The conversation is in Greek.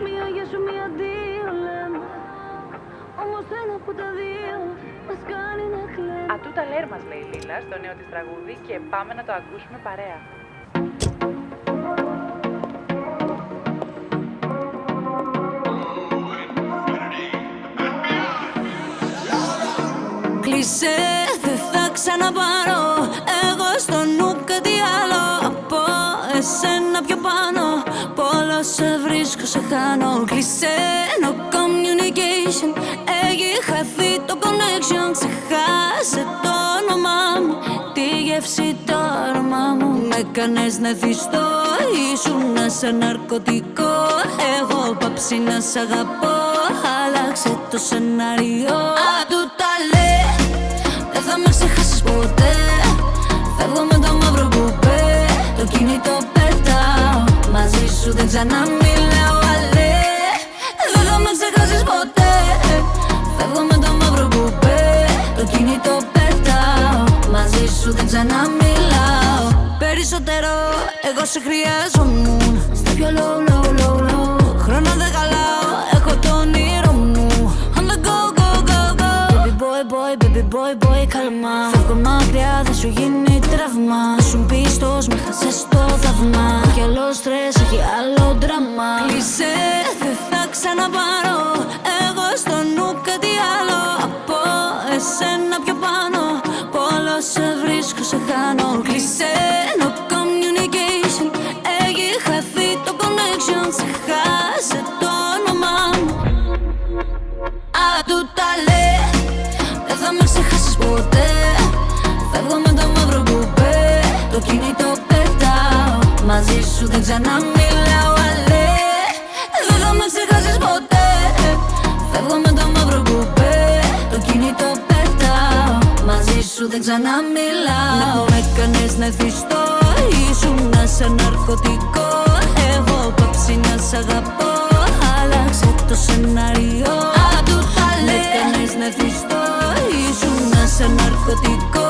Μία για σου, μία δύο λέμε. Όμως ένα από τα δύο μας κάνει να κλαίμε. Ατούτα λέρ μας, λέει η Λίλα στο νέο της τραγούδι, και πάμε να το ακούσουμε παρέα. Κλείσέ, δεν θα ξαναπάρω εγώ στο νου κάτι άλλο από εσένα πιο πάνω. Πόλο σε βρίσκω, σε χάνω. Κλείσέ, no communication. Έχει χαθεί το connection. Ξεχάσε το όνομά μου, τη γεύση, το αρώμα μου. Με έκανες να θυστώ, ήσουν σαν ναρκωτικό. Εγώ πάψει να σ' αγαπώ, άλλαξε το σενάριο. Ατούτα λέ, δεν θα με ξεχάσεις ποτέ. Φεύγω με το μαύρο κουπέ, το κινητό πετάω. Μαζί σου δεν ξαναμιλάω, αλέ. Δεν θα με ξεχάσεις ποτέ. Φεύγω με το μαύρο κουπέ, το κινητό πετάω. Μαζί σου δεν ξαναμιλάω. Περισσότερο εγώ σε χρειάζομουν. Στα πιο low, low, low, low. Χρόνο δεν χαλάω, έχω το όνειρο μου. On the go, go, go, go. Baby boy, boy, baby boy, boy, καλμά. Φεύγω μακριά, δεν σου γίνει τραύμα. Σου πίστος, με χάσες στο θαύμα. Κι άλλο στρες, έχει άλλο δράμα. Κλείσέ, δεν θα ξαναπάρω εγώ στο νου κάτι άλλο από εσένα πιο πάνω. Πόλο σε βρίσκω, σε χάνω. Κλείσέ, no communication. Έχει χαθεί το connection. Ξεχάσε το όνομά μου. Ατούτα λέ, δεν θα με ξεχάσεις ποτέ. Φεύγω με το μαύρο κουπέ, το κινητό πετάω. Μαζί σου δεν ξαναμιλάω, αλέ. Δεν θα με ξεχάσεις ποτέ. Φεύγω με το μαύρο κουπέ, το κινητό πετάω. Μαζί σου δεν ξαναμιλάω. Με έκανες να θυστώ, ήσουν σαν ναρκωτικό. Εγώ πάψει να σ' αγαπώ, άλλαξε το σενάριο. Ατούτα λέ, με έκανες να θυστώ, ήσουν σαν ναρκωτικό.